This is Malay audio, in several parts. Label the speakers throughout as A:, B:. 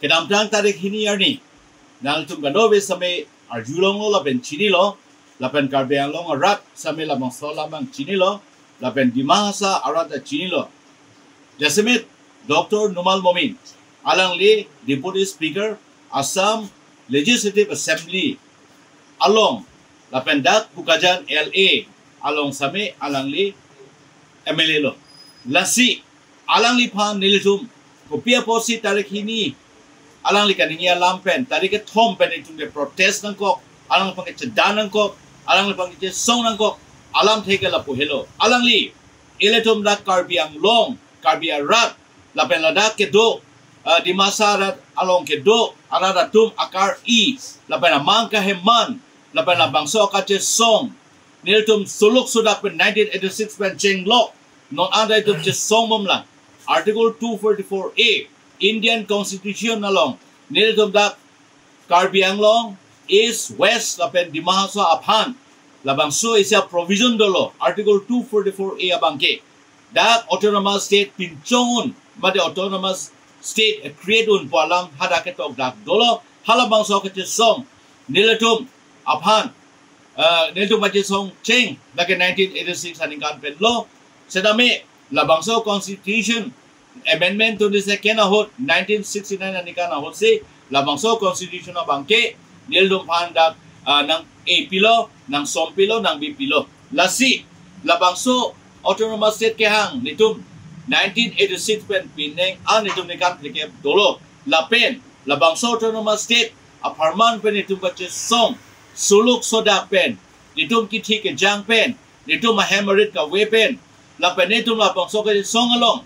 A: kedamtang tarik hini arni nang tum ganobe same arjulong lo lapen chini lo lapen karbeang long arat same labang solamang chini lo lapen dimahasa arat chini lo jasemit Dr. Numal Momin alang li Deputy Speaker Assam Legislative Assembly along lapen dak bukajan LA along same alang li MLA lo lasi alang li phan nilitum kopia posi tarik hini alang li kaningia lampen tarik ke thom pen itum de protest nang ko alang pang ke cedan nang ko alang li pang ke song nang ko alam theke la pohelo alang li eletum dak karbiang long karbia rat lapen ladak ke do di masa rat along ke do arada tum akar i lapen amang ka heman lapen labangso ka che song niltum suluk sudak pen 1986 pen chenglok non ada itu che song momla article 244A Indian Constitution along niltum dak Karbi Anglong East West lapen di mahaswa aphan labangso isya provision dolo article 244A abangke dak autonomous state pinchongun made autonomous state create un palam hada ketok dak dolo halabangso ke song niltum aphan niltum maje song cheng dak 1986 haningan pen lo sedame labangso constitution amendment to this kena hot 1969 anika na hot se labangso constitution bangke nildum pandak nang A pilo nang som pilo nang B pilo lasi labangso autonomous state ke hang nitum 1986 pen pineng nitum nikan plike dolo lapen labangso autonomous state aparman pen nitum kache som suluk soda pen nitum kithi ke jang pen nitum hemorrhage ka weapon lapen nitum labangso ke song along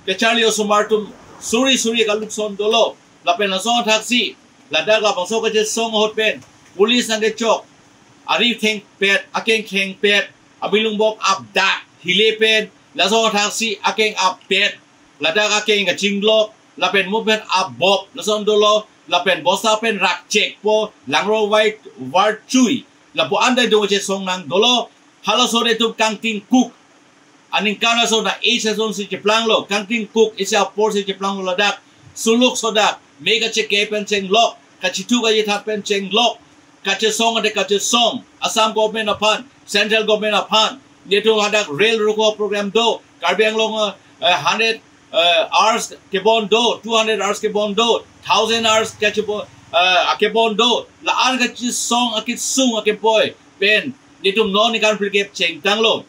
A: Kecali osumartum suri kaluk son dolo lapen na song taxi ladak lapang so kaje song hot pen pulis nang chok ari theng pet akeng kheng pet abilung bok abda hile pen la song taxi akeng ab pet ladak akeng ga chinglok lapen movement ab bob la song dolo lapen bosa pen rak check po langro white war chui lapo andai do je song nang dolo halo sore tu kangting cook aning kana so na Asia zone si Jeplang lo kangting cook isa por si Jeplang lo ladak suluk sodak mega che kepen cheng lok kachitu ga yitha pen cheng lok kache song ade kache song Assam government upon central government upon yetu ladak rail roko program do Karbi Anglong 100 hours ke bon do 200 hours ke bon do 1000 hours kache bon ke bon do la an kache song akit sung ake boy pen yetu non ikan plike cheng tang lo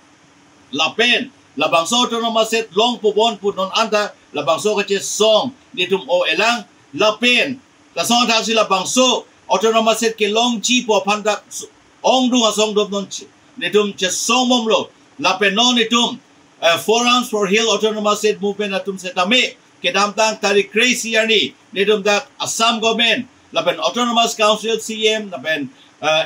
A: lapen labangso autonomous set long pubon put non anta labangso kache song nitum o elang lapen la song ta si labangso autonomous set ke long chi po phanda ong du song dom non nitum che song mom lo lapen non nitum forums for hill autonomous set movement atum setame kedam tang tarik crazy ani nitum dak Assam government lapen autonomous council CM lapen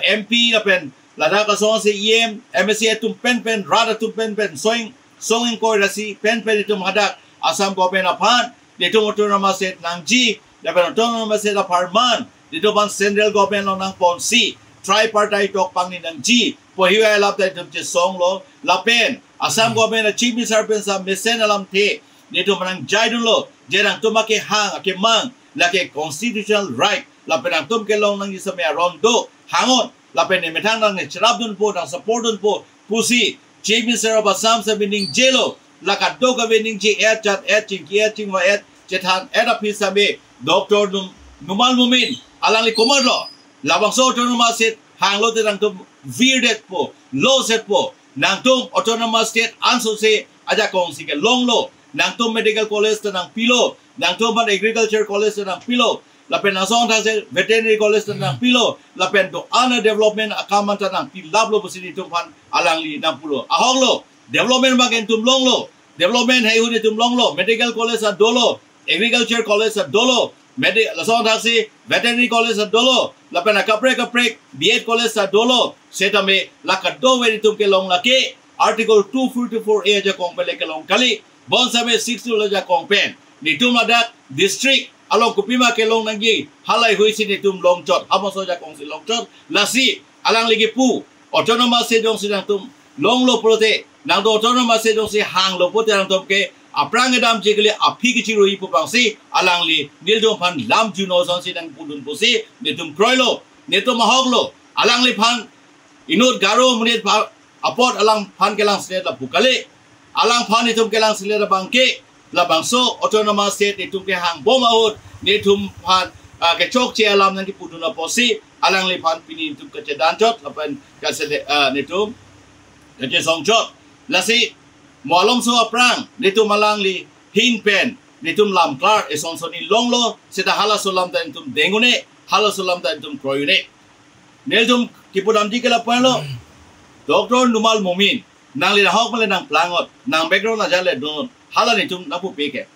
A: MP lapen lada ka song si EM MSC tum pen rada tum pen song in ko rasi pen itum hadak Assam government aphan ditum autonomous state nang ji lapen autonomous state apartment ditum ban central government lo nang ponsi tripartite tok pang ni nang ji po hiwa lap dai tum che song lo lapen Assam government chief minister pen sa mesen alam the ditum nang jai dun lo jerang tumake hang ake mang lake constitutional right lapen ang tum ke long nang isame rondo hangon lapen ni metang nang cherap dun po nang support dun po pusi chief minister of Assam sa bining jelo lakat do ka bining ji chat ching wa chethan api sabe Dr. Numal Momin alang li komando labang so autonomous state hang lo te nang tum virdet po low set po nang tum autonomous state anso se aja kong si ke long lo nang tum medical college te nang pilo nang tum agriculture college te nang pilo lapen asong ta se veterinary college te nang pilo lapen do ana development akaman ta nang pilab lo posini tum pan alang li nang pulo ahong lo development bagen tum long lo development hai hu tum long lo medical college a dolo agriculture college a dolo asong ta se veterinary college a dolo lapen kapre B.Ed college a dolo setame lakat do we tum ke long lake article 244A ja kong pele ke long kali bon sabe 60 lo ja kong pen ni tum ladak district along kupima ke long nangi halai hui si tum long chot amo so ja kong si long chot lasi alang lagi pu autonomous se jong si nang tum long lo prote nang do autonomous se jong si hang lo pote nang tum ke aprang edam jegli api kichiru hi pupangsi alangli niljom phan lam juno sonsi dang pudun pusi netum kroilo netum mahoglo alangli phan inut garo munit apot alang phan kelang state la bukale alang phan netum kelang state la bangke la bangso autonomous state netum ke hang bomaut netum phan ke chok che alam nang ki puduna posi alangli phan pini netum ke danjot lapan kasele netum ke songchot lasi Malom so aprang nitum malangli hin pen nitum lam klar esonsoni longlo sida hala solam ta nitum dengune hala solam ta nitum kroyune neljum kipudam dikela palo Dr. Numal Mumin nangli hok male nang plangot nang background na jale don hala nitum napu peke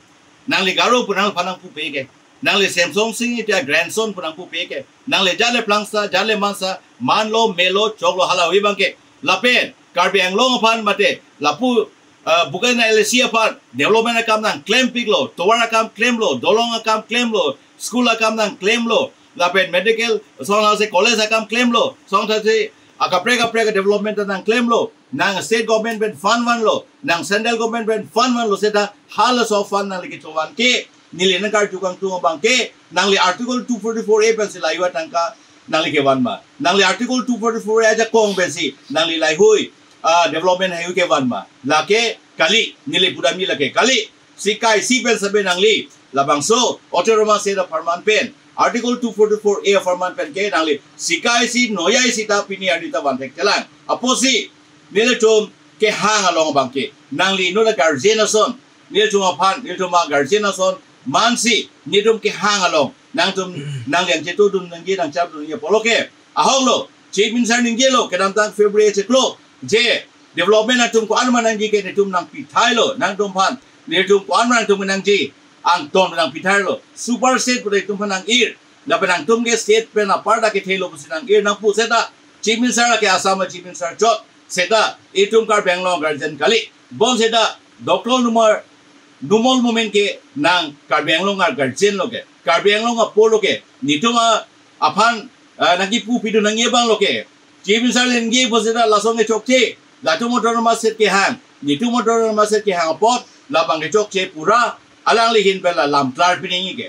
A: nangli garo punang panang pu peke nangli Samsung sing ita grandson punang pu peke nangli jale plangsa jale mansa manlo melo choklo hala wi bangke lapen karbi anglong pan mate lapu bukan na LSC apa development akam nang claim piglo tower akam claim lo dolong akam claim lo school akam nang claim lo lapen medical song se college akam claim lo song se akaprega development nang claim lo nang state government ben fund one lo nang central government ben fund one lo seta halas of fund nang lagi chuan ke nili na kar tukang tu bang ke nang li article 244A pen sila iwa tangka nang li ke wan ma nang li article 244A aja kong ben si nang li lai hui development hayu ke wan ma lake kali nili pudami lake kali sikai si pen sabe nangli labangso autonomous state of farman pen article 244A of farman pen ke nangli sikai si noyai sita pini adita bantek telang aposi nili tum ke hang along bangke nangli no la guardianason nili tum apan nili tum guardianason mansi nili tum ke hang along nang tum nang yang cetu dun nanggi nang cap dun ya poloke ahong lo chief minister ningge lo kedam tang February ceklo je development atum ko anman nang ji ke netum nang pithai lo nang tum phan netum ko anman tum nang ji ang ton nang pithai lo super state pure tum phan nang ir la penang tum ke state pe na parda ke thelo busi nang ir nang pu seta chief minister ke asam chief minister jot seta etum kar bangalore guardian kali bon seta Dr. Numal Mumin ke nang kar bangalore guardian lo ke kar bangalore polo ke nituma aphan nagi pu pidu nang yebang lo ke chief minister lengi boseta lasong ke chokche Latu motor maset ke hang, nitu motor maset ke hang pot, labang ke chok che pura, alang lihin pela lam klar piningi ke.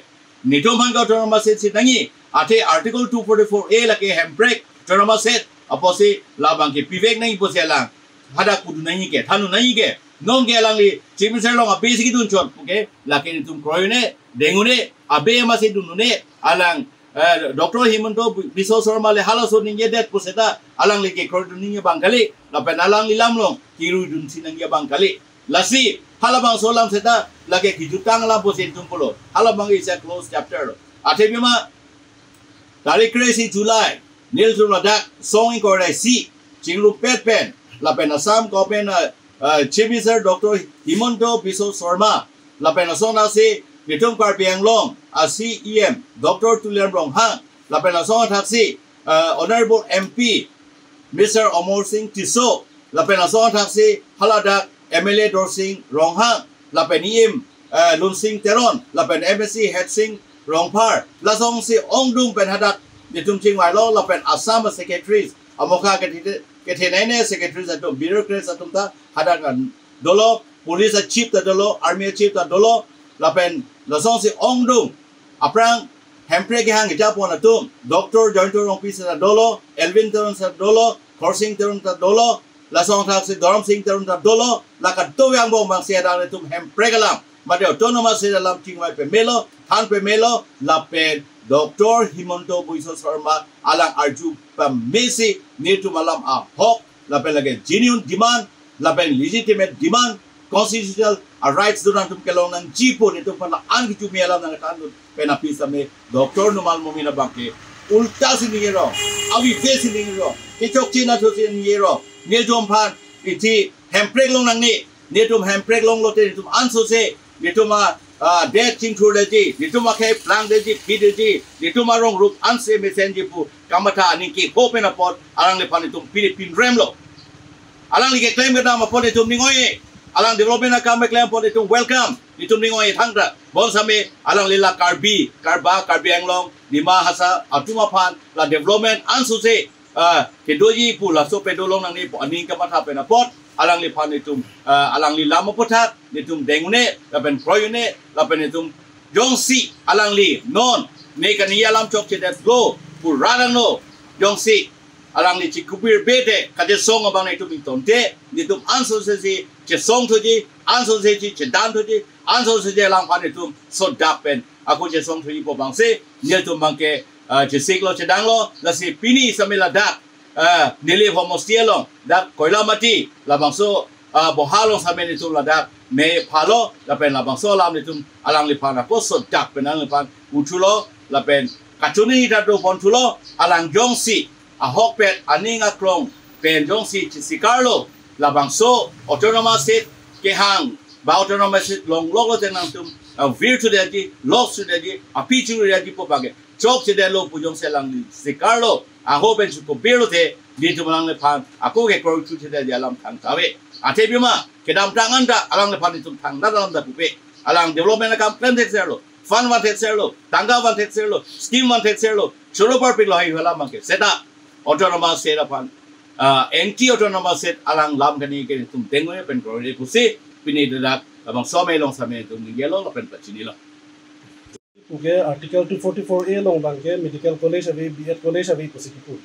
A: Nitu man ka motor maset si nangi, ate article 244A la ke handbrake, motor maset, aposi labang ke pivek nangi posi alang, hada kudu nangi ke, thanu nangi ke, non ke alang li, chimisar long abe si kitun chot, okay, la ke nitum kroyune, dengune, abe maset dunune, alang, Dr. Himanto Biswa Sharma le hala so ninge det poseta alang le ke kor duninge bangkali lapen alang li lamlong kiru dun sinangge bangkali lasi hala bang solam seta lage kijutang la posen tumpulo hala bang is a close chapter ate bima tarik crazy July nil sum ladak song ko rai si chinglu pet pen lapen asam ko pen chief minister Dr. Himanto Biswa Sharma lapen asona se Nitum kar Bianglong, CEM, Dr. Tulian Rong Hang, lapen asong taksi, Honorable MP, Mr. Omor Singh Tiso, lapen asong taksi, haladak MLA Dor Singh Rong Hang, lapen IM, Lun Singh Teron, lapen MSC Het Singh Rong Par, lasong si Ongdung pen hadak, nitum ching wailo, lapen Assam secretaries, amoka ketenene secretaries atum, bureaucrats atum ta, hadak dolo, police chief ta dolo, army chief ta dolo, lapen lasong si Ongdung aprang hempre ke hang japon atum Dr. Jointo Rong Pisa dolo Elvin Teron sa dolo Korsing Teron ta dolo lasong thak si Doram Singh Teron ta dolo lakat to yang bong bang sia dan atum hempre kalam mate autonomous sia dalam chingwai pe melo than pe melo lapen Dr. Himanto Biswa Sharma alang arju pamesi netu malam a hok lapen lage genuine demand lapen legitimate demand constitutional rights duran tum kelong nang jipo nito pala ang kitu mialam nang kanun penapisa me Dr. Numal Mumin bangke ulta siningero awi fe siningero kichok china to siningero niljom phan iti hemprek long nang ni netum hemprek long lote nitum anso se nituma dead ching thurdeji nituma ke plang deji pideji nituma rong rup anse mesenji pu kamata ninki hopen apot alang le panitum Philippine remlo alang li ke claim kedam apot nitum ningoye alang development akam claim po itong welcome itum ningoy thangda bon same alang lila karbi anglong lima hasa atuma phan la development ansu se kedoji pu la so pedolong nang ni po aning ka matha pe na pot alang li pan itum alang li lama potat nitum dengune lapen proyune lapen itum jongsi alang li non ne kan ialam chok chedet go purana no jongsi alang li chikupir bete kade song abang itum itomte nitum anso se che song thoji anso se che dan thoji anso se lang pan itum so dapen aku che song thoji po bangse nitum bangke che siklo che danglo la si pini samela dak nili homostielong dak koila mati labangso bohalong samen itu ladak me phalo lapen labangso lam nitum alang li pana poso dak penang pan utulo lapen kachuni dado pontulo alang jongsi ahok pet aninga krong pen jongsi sikarlo labangso autonomous state kehang ba autonomous state long logo tenang tum virtu deji loss deji apichu deji popage chok che de lo pujong selang sikarlo aho ben ko belo te di tu malang le pan aku ke kro chu che de alam thang tawe ate bima ke dam tangan da alang le pan itu thang da dalam da pupe alang development kam plan tek serlo fund wan tek serlo tangga wan tek serlo scheme wan tek serlo choro par pik lo hai wala mang ke seta autonomous set pan anti autonomous set alang lam kani ke tum tengoe pen kro de pusi pini da abang so me long sa me tum ni yelo pen pachini lo
B: Uge article 244A long bangke medical college avi B.Ed college avi posikipu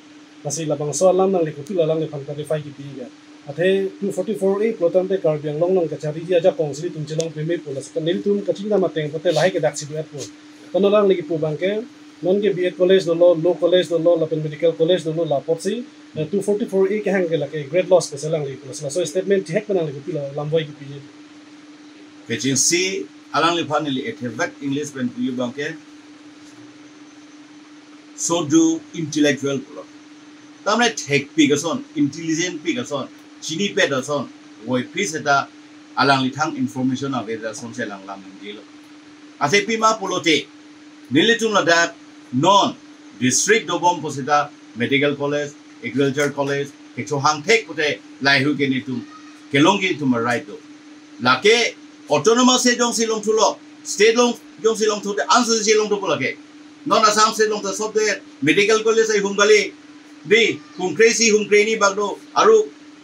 B: nasi labang so alam nang likutu lalang le pangka defy ki piga athe 244A plotante karbiang long nang kachari ji aja kongsi tum chelong prime pulas kanil tum kachinga mateng pote lahi ke daksi duet pu kanolang likipu bangke non ke B.Ed college do law college do lapen medical college do la popsi 244A ke hang ke la ke grade loss ke selang likipu so statement hek panang likutu lamboi ki piga
A: agency alang li paneli etevat English pen puyu bangke so do intellectual pro tamne tek pigason intelligent pigason chini pedason woi piseta alang li thang information aveda son se lang lam ngilo ase pima polote nilitum ladak non district dobom posita medical college agriculture college kecho hang tek pote lai hu ke nitum kelongi tum right do lake autonomous se jong silong thulo state long jong silong thu de answer silong thu lake non asam se long the sob de medical college ai humgali di hum crazy hum crani bagdo aru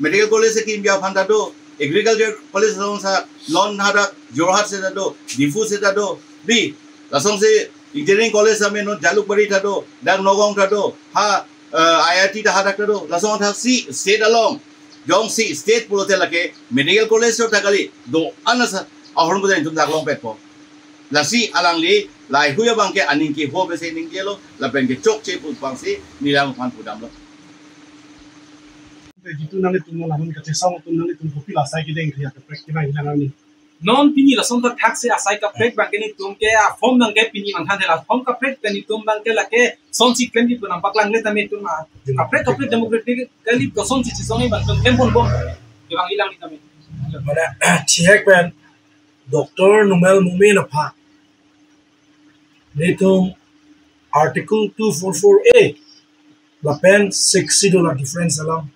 A: medical college se kim bia phanda do agriculture college song sa non hada jorhat se do difu se do di lasong se engineering college sa me no jalukbari tha do dang nogong tha do ha IIT ta hada do lasong tha si state along jong si state pulote lake medical college so takali do anasa ahorn budai tum dak long pet po lasi alang li lai huya bangke aning ki ho be se ning gelo la ben ke chok che pu bang si nilang phan pudam lo
B: jitu nang tum lamun ka chesang tum nang tum kopi la sai ki deng ria ka practical hilang ni
C: non pini la son ta taxi asai ka prek bangke ni tum ke a form nang ke pini mang than la form ka prek ni tum bangke la ke son si claim di punam paklang le tame tum a prek democratic kali ko son si song ni bang claim pon bom ke bang hilang ni tame
D: mana chihek ben Dr. Numel Mumin apa nitum article 244A lapen $60 difference alam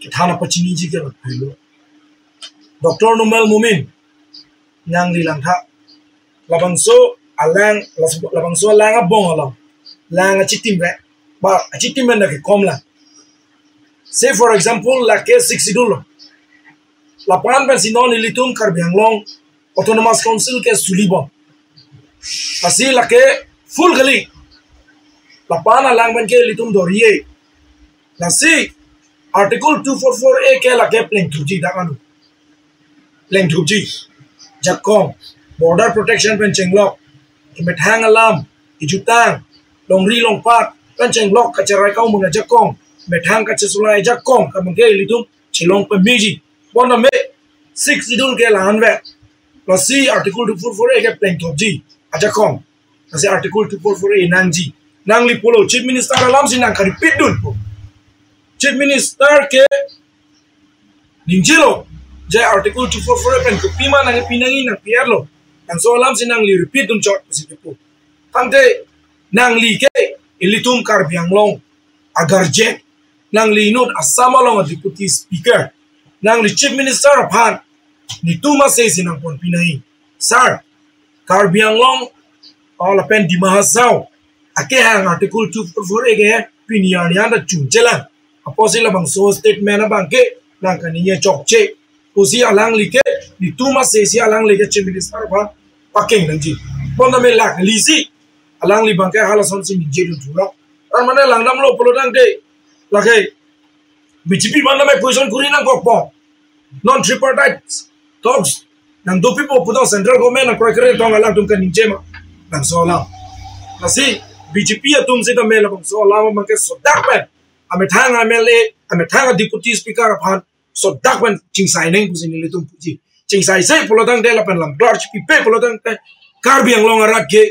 D: kita pachini ji ke laphilo Dr. Numel Mumin nang lilang tha labangso alang abong alam lang achitim re ba achitim na ke komla say for example la ke $60 lapan ben sinon ilitum karbiang long autonomous council ke sulibo pasi la ke full gali lapan alang ben ke ilitum dorie nasi article 244A ke la ke pleng thuji da kanu pleng thuji jakong border protection pen chenglok kimethang alam ijutang longri longpat pen chenglok kacharai kau muna jakong methang kachesulai jakong kamangke ilitum chilong pemiji bona me 6 idul ke lahan ve plus article 244A ke pleng thopji aja kong nasi article 244A nangji nangli polo chief minister alam sinang kari pidul po chief minister ke ninjilo je article 244A pen kupima nang pinangi nang piarlo nang so alam sinang li repeat dun chot positive po tangte nangli ke ilitum karbiang long agar je nangli not asama long deputy speaker nang chief minister phan ni tuma se sinang pon pinai sir karbiang long all pen di mahasau ake hang article 244A ke pinian ya da chunjela aposila bang so statement bang ke nang kaniye chokche usi alang like di tuma se si alang like chief minister ba paking nangji pona me lak lisi alang li bangke hala son sin je du thuro ar mane langnam lo polodang de lake BJP banda me position kuri nang kokpo non tripartite talks nang do people put on central government na kwakre tong alang tum kaninje ma nang so la nasi BJP atum se da me la bang so la ma ke so dak pe ame thang MLA ame thang deputy speaker aphan so dakwan chingsai neng pusin le tum puji chingsai sai polodang de la pen lam large pipe polodang te karbiang long arat ke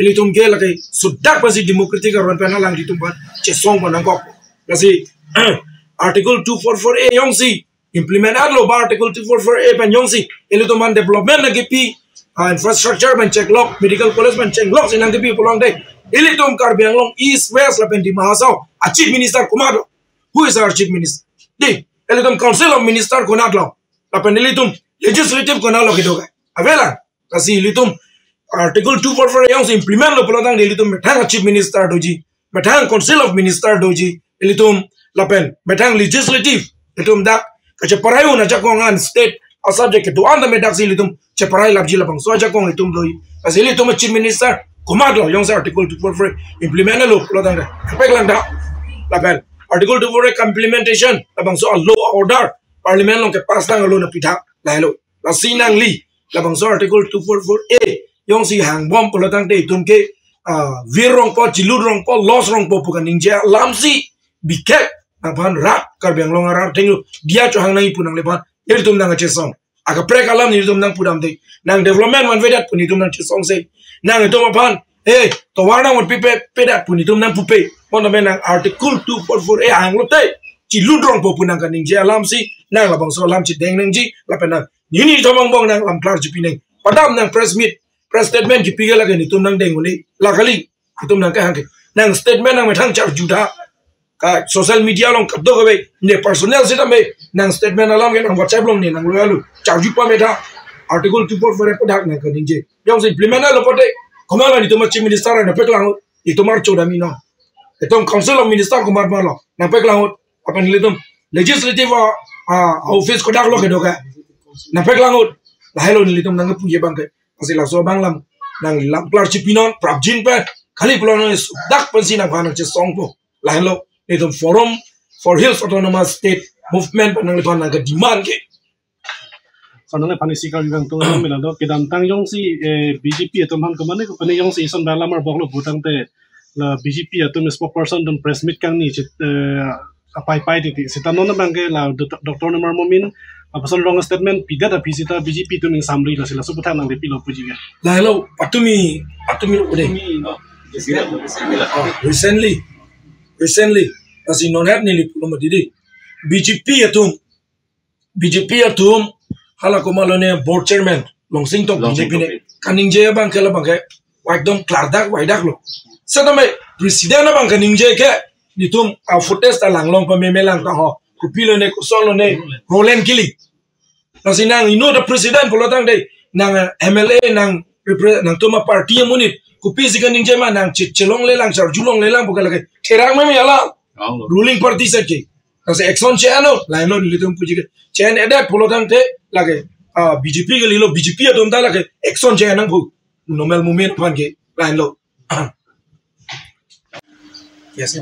D: le tum ke la ke so dak pasi democratic ron pen lang di tum ban che song ban angok kasi article 244A yong si implement adlo ba article 244A pen yong si le tum man development na ke pi infrastructure ban check lock medical college ban check lock sinang ke pi polong de le tum karbiang long east west la pen di mahasau a chief minister Kumado who is our chief minister de Elitum Council of Minister Konatlo, Lapanilitum Legislative Konalo Kidoga. Avela, kasi litum Article 244 yang implement lo pelotang elitum metang Chief Minister doji, metang Council of Minister doji, elitum lapen metang Legislative, elitum dak keceparai na jakongan state a subject to anda medak si elitum ceparai labji lapang so jakong elitum doi, kasi elitum Chief Minister Komadlo yang Article 244 implement lo pelotang dak, kapek dak lapen. Article 244 implementation labang so law order parliament long ke pas tang lo na pitha lailo la sinang li labang so article 244A yong si hang bom polotang de tum ke virong po chilurong po loss rong po pukan ninja lamsi biket aban rat karbiang long arar tengu dia cho hang nang punang lepan yel tum nang chesong aga prek alam ni tum nang pudam de nang development man vedat puni tum nang chesong se nang tum apan to warna mon pipe pedat puni tum nang pupe pon menang article 244A ang lo te chi ludrong po punang kaning je alam si nang labang so lam chi deng nang ji lapenang ni thomang bong nang lam klar ji pineng padam nang press meet press statement ji pigala ke ni tum nang deng ni lakali tum nang ka hang nang statement nang methang char juda ka social media long kapdo ko be ne personnel sita me nang statement alam ke nang whatsapp long ni nang lo yalu char ju pa metha article 244 ko dak nang kaning je yong si implement lo pote komala ni tum chief minister na peklang itumar chodami no Itong Council of Minister Kumar Malo, napek langut apa nilitum legislative office kodak lo kedoka, napek langut lahelo nilitum nang puye bangke, kasi laso banglam nang lamplar cipinon prabjin pe kali pulau dak pensi nang panang cesong po lahelo nilitum Forum for Hills Autonomous State Movement panang lipan nang ke demand ke.
B: Sanang le panisi kal yang tu milado kedam tang yong si BJP itu man kemana ke pani yong si ison dalam arbok lo butang te la BJP atau spokesperson dan press meet kang ni apa di sita nona bangke la Dr. Nomar Momin apa long statement pida da visita BJP tu ning samri la sila subutan nang depi lo puji ga
D: la hello patumi lo ude recently kasi non hat ni lipulo madidi BJP atum hala komalone board chairman longsing tok BJP ne kaning je bangke la bangke wakdom klardak waidak lo Sedame presiden na bang kaning je ke nitum footage ta langlong pa memelang ta ho kupilo ne kusolo ne rolen kili nasinang ino da presiden polotang de nang MLA nang tuma party munit kupi si kaning je ma nang chilong lelang char julong lelang bukala ke terang me ala ruling party set ke nase action che ano laino litum puji ke chen eda polotang te lage BJP ke lilo BJP adom ta lage action che nang bu normal moment pan ke laino Yes,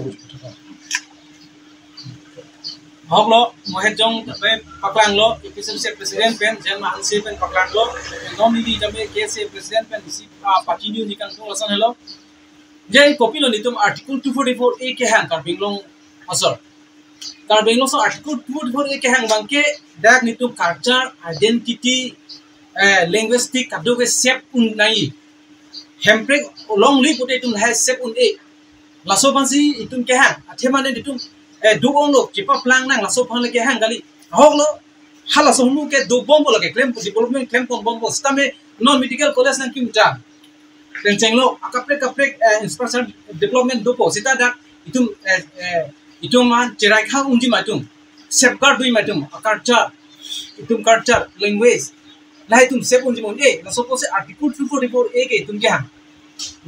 C: Hoklo, mohejong pe paklang lo, episode se presiden pen, jen mahal se pen paklang lo, nomini jame ke se presiden pen isi patinu ni kang lasan hello. Jen kopi lo nitum article 244A ke hang karbing long asor. Karbing long so article 244A ke hang bangke dak nitum culture, identity, linguistic kado ke sep unai. Hemprek long li pute tum hai sep unai. Laso pansi itum ke hang athema ne itum dugong lo kipa plang nang laso phang le ke hang gali hok lo hala so nu ke du bombo lage claim development claim kon bombo stame non medical college nang kim jan tenceng lo akapre infrastructure development do po sita dak itum man cerai kha unji matum safeguard dui matum culture language lai tum save unji mon laso po se article 244A ke itum ke hang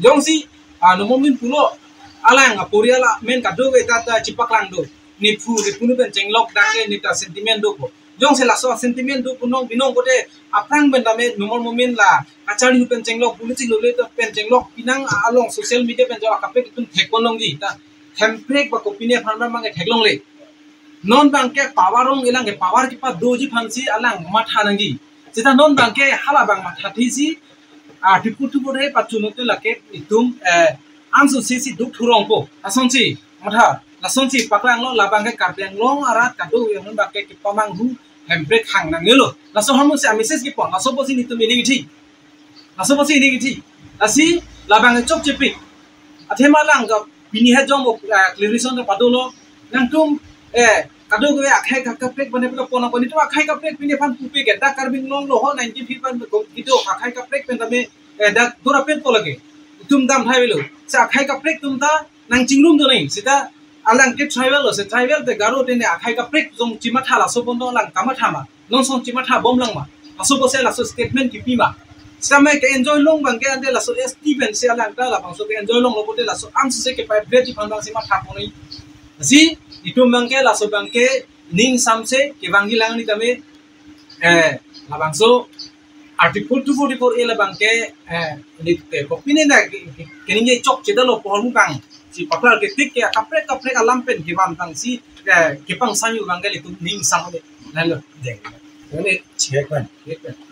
C: jong si no momin pulo alang aporiala men kado we tata cipaklang do ni pu ni punu ben jenglok dake ni ta sentiment do ko jong se laso sentiment do punong binong kote aprang ben dame nomor moment la kachari pen jenglok politik lo le to pen jenglok pinang along social media pen jawa kape tum thekonong gi ta template ba kopine pharma mange theklong le non bangke powerong ilang ke power ki pa doji phansi alang matha nangi sita non bangke hala bang matha thisi tiputu bore pachunote lake itum amsu sisi duk thurong po asonsi matha lasonsi paklang lo labang ke karpeng long arat kadu yang bangke ki pamang hu template khang nangelo laso hamu se message ki pon laso bosi ni tumi ningi thi laso bosi ningi thi asi labang ke chok chepi athema lang ga bini ha jong clearation ka padolo nang tum kado gue akhai kaprek bane pula pona poni tu akhai kaprek pini pan pupe ke da karbing long lo ho 90 pan ko gitu akhai kaprek pen tame da dora pen to lage tum dam thai velo sa akhai kaprek tum ta nang chingrum do nei sita alang ke tribal se tribal te garo te ne akhai kaprek jong chima thala so bon lang kama thama non son chima tha bom lang ma aso bose la so statement ki pima samai ke enjoy long bang ke ande la so Steven se alang ta la bang so ke enjoy long lo bote la so am se ke pa breti pan bang sima tha poni si itu bangke laso bangke ning samse ke bangi lang ni kami labangso article 244 e la bangke ni kopine na keninge chok cheda lo pohon bang si paklar ke tik ke kaprek alam pen ke bang tang si ke pang sanyu bangke itu ning samse lalu deng ini cek kan